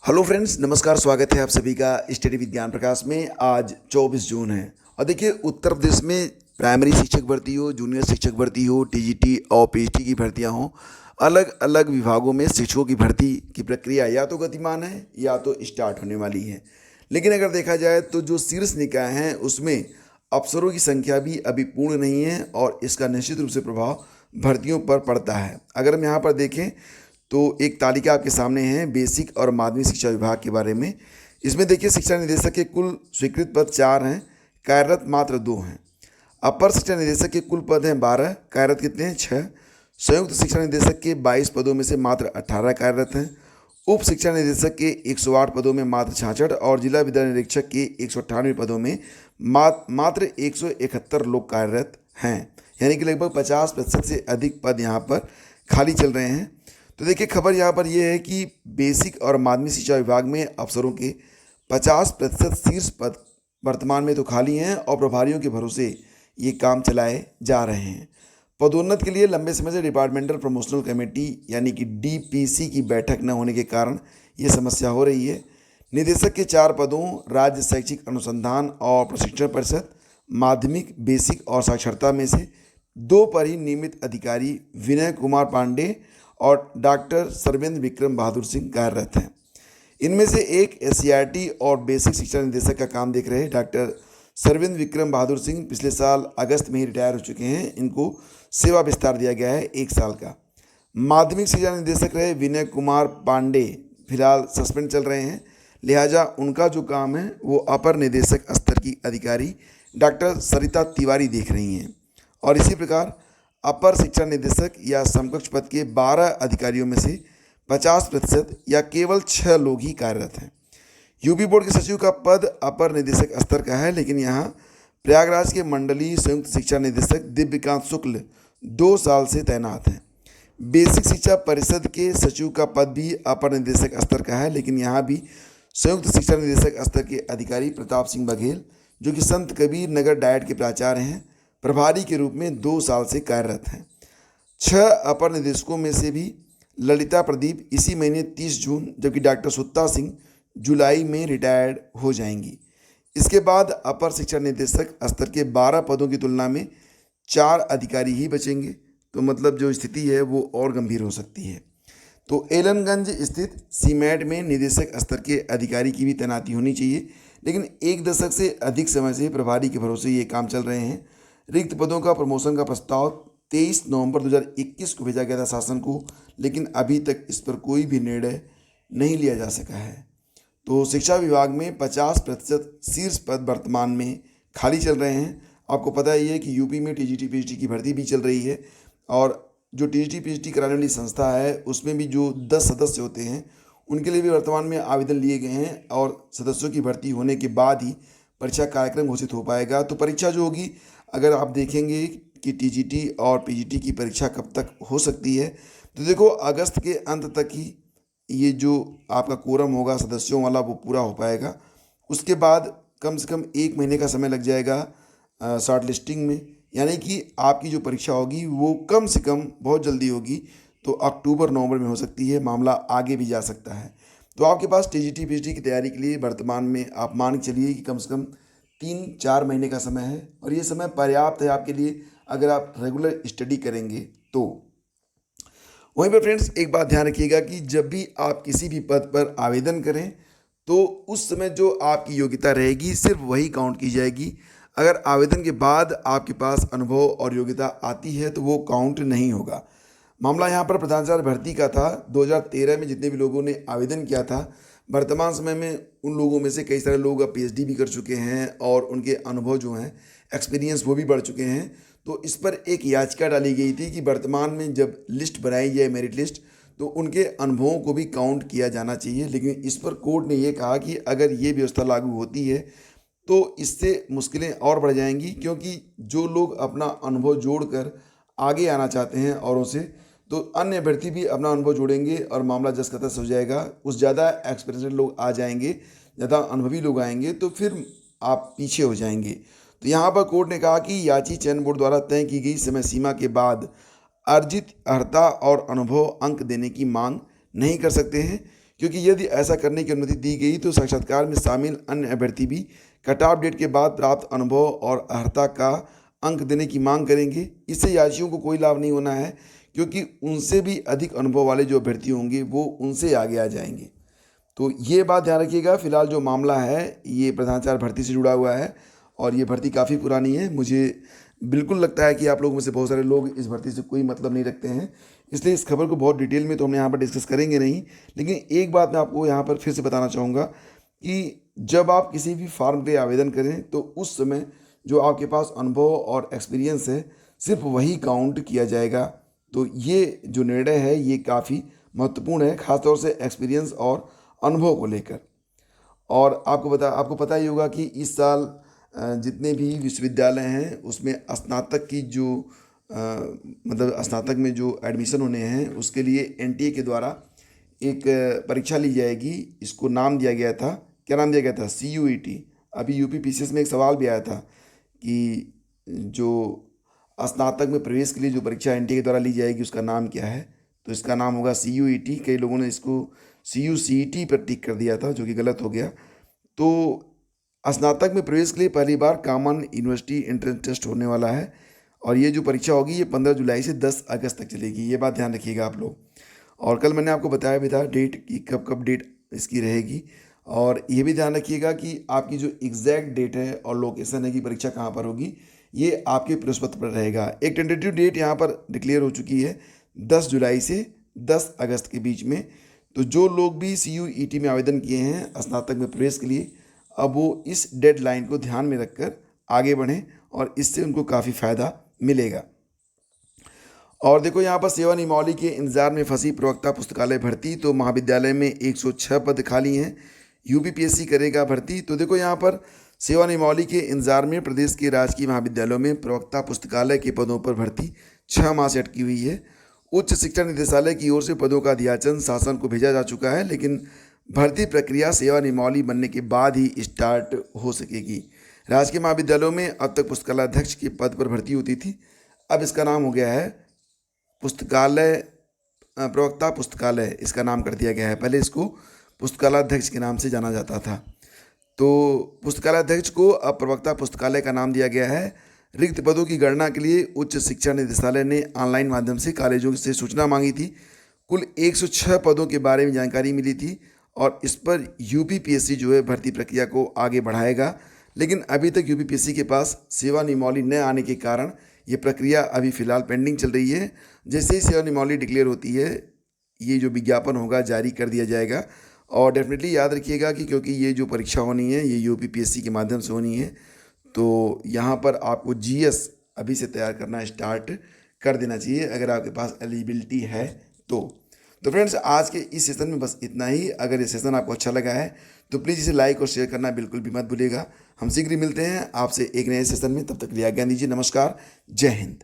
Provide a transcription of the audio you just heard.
Hello friends, नमस्कार। स्वागत है आप सभी का स्टडी विज्ञान प्रकाश में। आज 24 जून है और देखिए उत्तर प्रदेश में प्राइमरी शिक्षक भर्ती हो, जूनियर शिक्षक भर्ती हो, टीजीटी और पीजीटी की भर्तियां हों, अलग अलग विभागों में शिक्षकों की भर्ती की प्रक्रिया या तो गतिमान है या तो स्टार्ट होने वाली है। लेकिन अगर देखा जाए तो जो शीर्ष निकाय हैं उसमें अफसरों की संख्या भी अभी पूर्ण नहीं है और इसका निश्चित रूप से प्रभाव भर्तियों पर पड़ता है। अगर हम यहाँ पर देखें तो एक तालिका आपके सामने है बेसिक और माध्यमिक शिक्षा विभाग के बारे में। इसमें देखिए शिक्षा निदेशक के कुल स्वीकृत पद 4 हैं, कार्यरत मात्र 2 हैं। अपर शिक्षा निदेशक के कुल पद हैं 12, कार्यरत कितने हैं 6। संयुक्त शिक्षा निदेशक के 22 पदों में से मात्र 18 कार्यरत हैं। उप शिक्षा निदेशक के 108 पदों में मात्र 66 और जिला विद्यालय निरीक्षक के 198 पदों में मात्र 171 लोग कार्यरत हैं। यानी कि लगभग 50% से अधिक पद यहाँ पर खाली चल रहे हैं। तो देखिए खबर यहाँ पर यह है कि बेसिक और माध्यमिक शिक्षा विभाग में अफसरों के 50% शीर्ष पद वर्तमान में तो खाली हैं और प्रभारियों के भरोसे ये काम चलाए जा रहे हैं। पदोन्नत के लिए लंबे समय से डिपार्टमेंटल प्रमोशनल कमेटी यानी कि डीपीसी की बैठक न होने के कारण ये समस्या हो रही है। निदेशक के 4 पदों राज्य शैक्षिक अनुसंधान और प्रशिक्षण परिषद, माध्यमिक, बेसिक और साक्षरता में से 2 पर ही नियमित अधिकारी विनय कुमार पांडे और डॉक्टर सर्वेंद्र विक्रम बहादुर सिंह कार्यरत हैं। इनमें से एक एससीईआरटी और बेसिक शिक्षा निदेशक का काम देख रहे डॉक्टर सर्वेंद्र विक्रम बहादुर सिंह पिछले साल अगस्त में ही रिटायर हो चुके हैं। इनको सेवा विस्तार दिया गया है 1 साल का। माध्यमिक शिक्षा निदेशक रहे विनय कुमार पांडे फिलहाल सस्पेंड चल रहे हैं, लिहाजा उनका जो काम है वो अपर निदेशक स्तर की अधिकारी डॉक्टर सरिता तिवारी देख रही हैं। और इसी प्रकार अपर शिक्षा निदेशक या समकक्ष पद के 12 अधिकारियों में से 50% या केवल 6 लोग ही कार्यरत हैं। यूपी बोर्ड के सचिव का पद अपर निदेशक स्तर का है, लेकिन यहाँ प्रयागराज के मंडलीय संयुक्त शिक्षा निदेशक दिव्यकांत शुक्ल 2 साल से तैनात हैं। बेसिक शिक्षा परिषद के सचिव का पद भी अपर निदेशक स्तर का है, लेकिन यहाँ भी संयुक्त शिक्षा निदेशक स्तर के अधिकारी प्रताप सिंह बघेल जो कि संत कबीर नगर डायट के प्राचार्य हैं, प्रभारी के रूप में 2 साल से कार्यरत हैं। 6 अपर निदेशकों में से भी ललिता प्रदीप इसी महीने 30 जून जबकि डॉक्टर सुत्ता सिंह जुलाई में रिटायर्ड हो जाएंगी। इसके बाद अपर शिक्षा निदेशक स्तर के 12 पदों की तुलना में 4 अधिकारी ही बचेंगे। तो मतलब जो स्थिति है वो और गंभीर हो सकती है। तो एलनगंज स्थित सीमेट में निदेशक स्तर के अधिकारी की भी तैनाती होनी चाहिए, लेकिन 1 दशक से अधिक समय से प्रभारी के भरोसे ये काम चल रहे हैं। रिक्त पदों का प्रमोशन का प्रस्ताव 23 नवंबर 2021 को भेजा गया था शासन को, लेकिन अभी तक इस पर कोई भी निर्णय नहीं लिया जा सका है। तो शिक्षा विभाग में 50% शीर्ष पद वर्तमान में खाली चल रहे हैं। आपको पता ही है कि यूपी में टीजीटी पीजीटी की भर्ती भी चल रही है और जो टीजीटी पीजीटी कराने वाली संस्था है उसमें भी जो 10 सदस्य होते हैं उनके लिए भी वर्तमान में आवेदन लिए गए हैं और सदस्यों की भर्ती होने के बाद ही परीक्षा कार्यक्रम घोषित हो पाएगा। तो परीक्षा जो होगी, अगर आप देखेंगे कि टीजीटी और पीजीटी की परीक्षा कब तक हो सकती है, तो देखो अगस्त के अंत तक ही ये जो आपका कोरम होगा सदस्यों वाला वो पूरा हो पाएगा। उसके बाद कम से कम 1 महीने का समय लग जाएगा शॉर्ट लिस्टिंग में, यानी कि आपकी जो परीक्षा होगी वो कम से कम बहुत जल्दी होगी, तो अक्टूबर नवंबर में हो सकती है। मामला आगे भी जा सकता है। तो आपके पास टीजीटी पीजीटी की तैयारी के लिए वर्तमान में आप मान के चलिए कि कम से कम 3-4 महीने का समय है और ये समय पर्याप्त है आपके लिए अगर आप रेगुलर स्टडी करेंगे तो। वहीं पर फ्रेंड्स एक बात ध्यान रखिएगा कि जब भी आप किसी भी पद पर आवेदन करें तो उस समय जो आपकी योग्यता रहेगी सिर्फ वही काउंट की जाएगी। अगर आवेदन के बाद आपके पास अनुभव और योग्यता आती है तो वो काउंट नहीं होगा। मामला यहाँ पर प्रधानाचार्य भर्ती का था। 2013 में जितने भी लोगों ने आवेदन किया था, वर्तमान समय में उन लोगों में से कई सारे लोग अब पीएचडी भी कर चुके हैं और उनके अनुभव जो हैं, एक्सपीरियंस वो भी बढ़ चुके हैं। तो इस पर एक याचिका डाली गई थी कि वर्तमान में जब लिस्ट बनाई जाए मेरिट लिस्ट, तो उनके अनुभवों को भी काउंट किया जाना चाहिए। लेकिन इस पर कोर्ट ने ये कहा कि अगर ये व्यवस्था लागू होती है तो इससे मुश्किलें और बढ़ जाएंगी, क्योंकि जो लोग अपना अनुभव जोड़कर आगे आना चाहते हैं औरों से, तो अन्य अभ्यर्थी भी अपना अनुभव जोड़ेंगे और मामला जस का तस हो जाएगा। कुछ ज़्यादा एक्सपीरियंस्ड लोग आ जाएंगे, ज़्यादा अनुभवी लोग आएंगे, तो फिर आप पीछे हो जाएंगे। तो यहाँ पर कोर्ट ने कहा कि याची चयन बोर्ड द्वारा तय की गई समय सीमा के बाद अर्जित अर्हता और अनुभव अंक देने की मांग नहीं कर सकते हैं, क्योंकि यदि ऐसा करने की अनुमति दी गई तो साक्षात्कार में शामिल अन्य अभ्यर्थी भी कट ऑफ डेट के बाद प्राप्त अनुभव और अर्हता का अंक देने की मांग करेंगे। इससे याचियों को कोई लाभ नहीं होना है, क्योंकि उनसे भी अधिक अनुभव वाले जो अभ्यर्थी होंगे वो उनसे आगे आ जाएंगे। तो ये बात ध्यान रखिएगा। फिलहाल जो मामला है ये प्रधानाचार्य भर्ती से जुड़ा हुआ है और ये भर्ती काफ़ी पुरानी है। मुझे बिल्कुल लगता है कि आप लोगों में से बहुत सारे लोग इस भर्ती से कोई मतलब नहीं रखते हैं, इसलिए इस खबर को बहुत डिटेल में तो हम यहाँ पर डिस्कस करेंगे नहीं। लेकिन एक बात मैं आपको यहाँ पर फिर से बताना चाहूँगा कि जब आप किसी भी फॉर्म पे आवेदन करें तो उस समय जो आपके पास अनुभव और एक्सपीरियंस है सिर्फ वही काउंट किया जाएगा। तो ये जो निर्णय है ये काफ़ी महत्वपूर्ण है, ख़ासतौर से एक्सपीरियंस और अनुभव को लेकर। और आपको पता ही होगा कि इस साल जितने भी विश्वविद्यालय हैं उसमें स्नातक की जो मतलब स्नातक में जो एडमिशन होने हैं उसके लिए एनटीए के द्वारा एक परीक्षा ली जाएगी। इसको नाम दिया गया था, क्या नाम दिया गया था? CUET। अभी यूपी पीसीएस में एक सवाल भी आया था कि जो स्नातक में प्रवेश के लिए जो परीक्षा एनटीए के द्वारा ली जाएगी उसका नाम क्या है? तो इसका नाम होगा CUET। कई लोगों ने इसको CUCET पर टिक कर दिया था, जो कि गलत हो गया। तो स्नातक में प्रवेश के लिए पहली बार कॉमन यूनिवर्सिटी एंट्रेंस टेस्ट होने वाला है और ये जो परीक्षा होगी ये 15 जुलाई से 10 अगस्त तक चलेगी। ये बात ध्यान रखिएगा आप लोग। और कल मैंने आपको बताया भी था डेट कि कब कब डेट इसकी रहेगी। और ये भी ध्यान रखिएगा कि आपकी जो एग्जैक्ट डेट है और लोकेशन है कि परीक्षा कहाँ पर होगी ये आपके प्रवेश पत्र पर रहेगा। एक टेंटेटिव डेट यहाँ पर डिक्लेयर हो चुकी है 10 जुलाई से 10 अगस्त के बीच में। तो जो लोग भी CUET में आवेदन किए हैं स्नातक में प्रवेश के लिए, अब वो इस डेडलाइन को ध्यान में रखकर आगे बढ़ें और इससे उनको काफ़ी फ़ायदा मिलेगा। और देखो यहाँ पर सेवा नियमावली के इंतजार में फंसी प्रवक्ता पुस्तकालय भर्ती। तो महाविद्यालय में 106 पद खाली हैं, UPPSC करेगा भर्ती। तो देखो यहाँ पर सेवा नियमावली के इंतजार में प्रदेश के राजकीय महाविद्यालयों में प्रवक्ता पुस्तकालय के पदों पर भर्ती 6 माह से अटकी हुई है। उच्च शिक्षा निदेशालय की ओर से पदों का अध्याचन शासन को भेजा जा चुका है, लेकिन भर्ती प्रक्रिया सेवा नियमावली बनने के बाद ही स्टार्ट हो सकेगी। राजकीय महाविद्यालयों में अब तक पुस्तकालयाध्यक्ष के पद पर भर्ती होती थी, अब इसका नाम हो गया है पुस्तकालय प्रवक्ता पुस्तकालय, इसका नाम कर दिया गया है। पहले इसको पुस्तकालयाध्यक्ष के नाम से जाना जाता था। तो पुस्तकालयाध्यक्ष को अब प्रवक्ता पुस्तकालय का नाम दिया गया है। रिक्त पदों की गणना के लिए उच्च शिक्षा निदेशालय ने ऑनलाइन माध्यम से कॉलेजों से सूचना मांगी थी। कुल 106 पदों के बारे में जानकारी मिली थी और इस पर UPPSC जो है भर्ती प्रक्रिया को आगे बढ़ाएगा। लेकिन अभी तक UPPSC के पास सेवा नियमावली न आने के कारण ये प्रक्रिया अभी फ़िलहाल पेंडिंग चल रही है। जैसे ही सेवा नियमावली डिक्लेयर होती है ये जो विज्ञापन होगा जारी कर दिया जाएगा। और डेफिनेटली याद रखिएगा कि क्योंकि ये जो परीक्षा होनी है ये UPPSC के माध्यम से होनी है, तो यहाँ पर आपको GS अभी से तैयार करना स्टार्ट कर देना चाहिए अगर आपके पास एलिजिबिलिटी है तो फ्रेंड्स आज के इस सेशन में बस इतना ही। अगर ये सेशन आपको अच्छा लगा है तो प्लीज़ इसे लाइक और शेयर करना बिल्कुल भी मत भूलिएगा। हम शीघ्र ही मिलते हैं आपसे एक नए सेशन में, तब तक के लिए आज्ञा दीजिए। नमस्कार, जय हिंद।